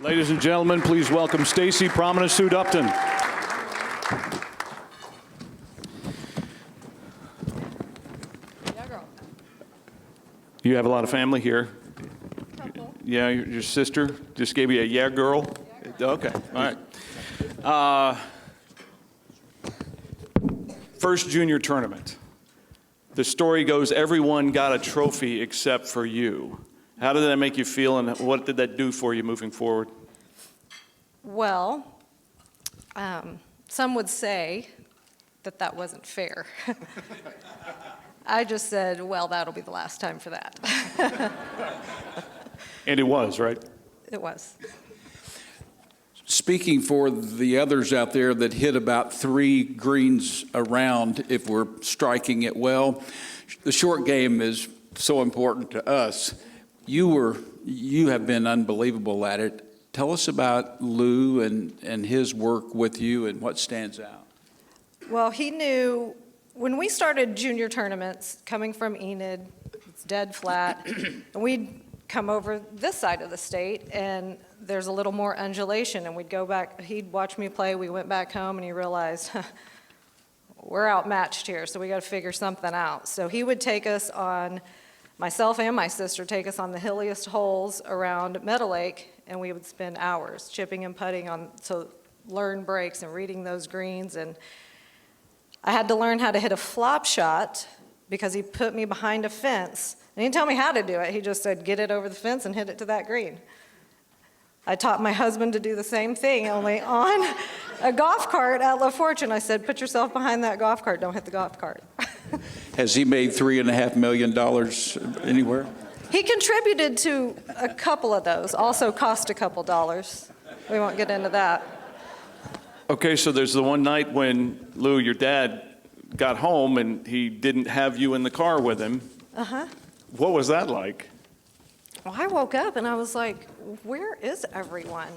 Ladies and gentlemen, please welcome Stacy Prammanasudh Upton. Yeah, girl. You have a lot of family here. Couple. Yeah, your sister just gave you a yeah, girl? Yeah, girl. Okay, all right. First junior tournament. The story goes everyone got a trophy except for you. How did that make you feel, and what did that do for you moving forward? Well, some would say that that wasn't fair. I just said, well, that'll be the last time for that. And it was, right? It was. Speaking for the others out there that hit about 3 greens around, if we're striking it well, the short game is so important to us. You have been unbelievable at it. Tell us about Lou and his work with you and what stands out. Well, he knew when we started junior tournaments, coming from Enid, it's dead flat, and we'd come over this side of the state, and there's a little more undulation, and we'd go back, he'd watch me play, we went back home, and he realized, we're outmatched here, so we got to figure something out. So he would take us on, myself and my sister take us on the hilliest holes around Meadow Lake, and we would spend hours chipping and putting on to learn breaks and reading those greens. And I had to learn how to hit a flop shot because he put me behind a fence. And he didn't tell me how to do it. He just said, get it over the fence and hit it to that green. I taught my husband to do the same thing, only on a golf cart at La Fortune. I said, put yourself behind that golf cart, don't hit the golf cart. Has he made $3.5 million anywhere? He contributed to a couple of those, also cost a couple dollars. We won't get into that. Okay, so there's the one night when Lou, your dad, got home and he didn't have you in the car with him. Uh-huh. What was that like? Well, I woke up and I was like, where is everyone?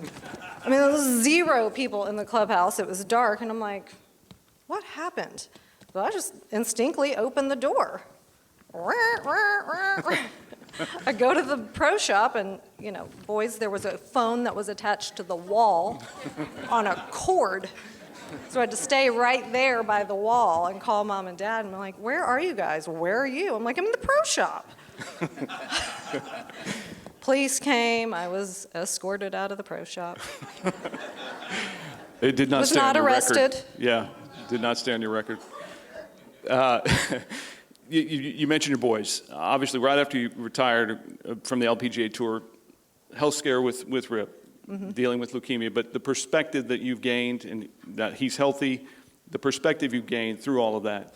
I mean, there was 0 people in the clubhouse. It was dark, and I'm like, what happened? Well, I just instinctively opened the door. I go to the pro shop, and, you know, boys, there was a phone that was attached to the wall on a cord. So I had to stay right there by the wall and call Mom and Dad, and I'm like, where are you guys? Where are you? I'm like, I'm in the pro shop. Police came. I was escorted out of the pro shop. It did not Was stay on not your arrested. record. Yeah, did not stay on your record. You mentioned your boys. Obviously, right after you retired from the LPGA Tour, health scare with Rip, dealing with leukemia, but the perspective that you've gained and that he's healthy, the perspective you've gained through all of that.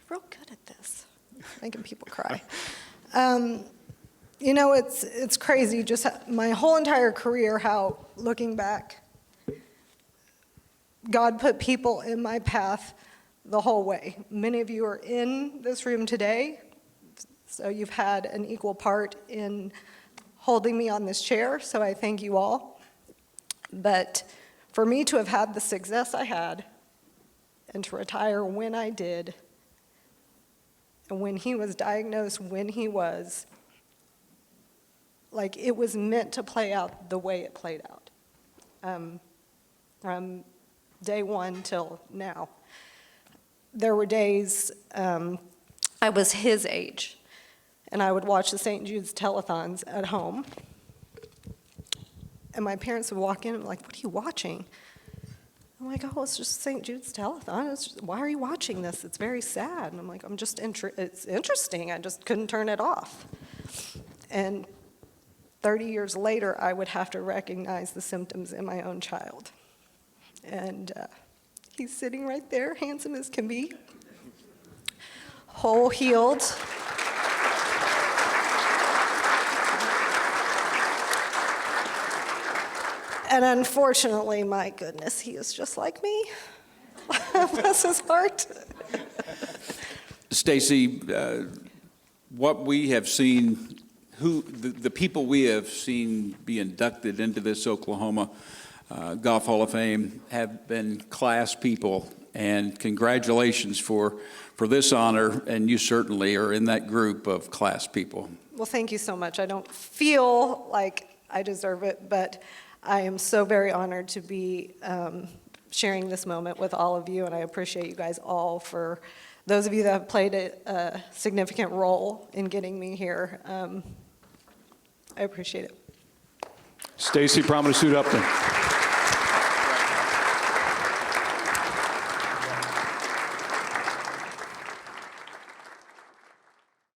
Real good at this, making people cry. You know, it's crazy, just my whole entire career, how, looking back, God put people in my path the whole way. Many of you are in this room today, so you've had an equal part in holding me on this chair, so I thank you all. But for me to have had the success I had, and to retire when I did, and when he was diagnosed when he was, like, it was meant to play out the way it played out. From day one till now. There were days I was his age, and I would watch the St. Jude's telethons at home, and my parents would walk in and be like, what are you watching? I'm like, oh, it's just St. Jude's telethon. Why are you watching this? It's very sad. And I'm like, it's interesting. I just couldn't turn it off. And 30 years later, I would have to recognize the symptoms in my own child. And he's sitting right there, handsome as can be, whole healed. And unfortunately, my goodness, he is just like me. Bless his heart. Stacy, what we have seen, the people we have seen be inducted into this Oklahoma Golf Hall of Fame have been class people, and congratulations for for this honor, and you certainly are in that group of class people. Well, thank you so much. I don't feel like I deserve it, but I am so very honored to be sharing this moment with all of you, and I appreciate you guys all for those of you that have played a significant role in getting me here. I appreciate it. Stacy Prammanasudh Upton.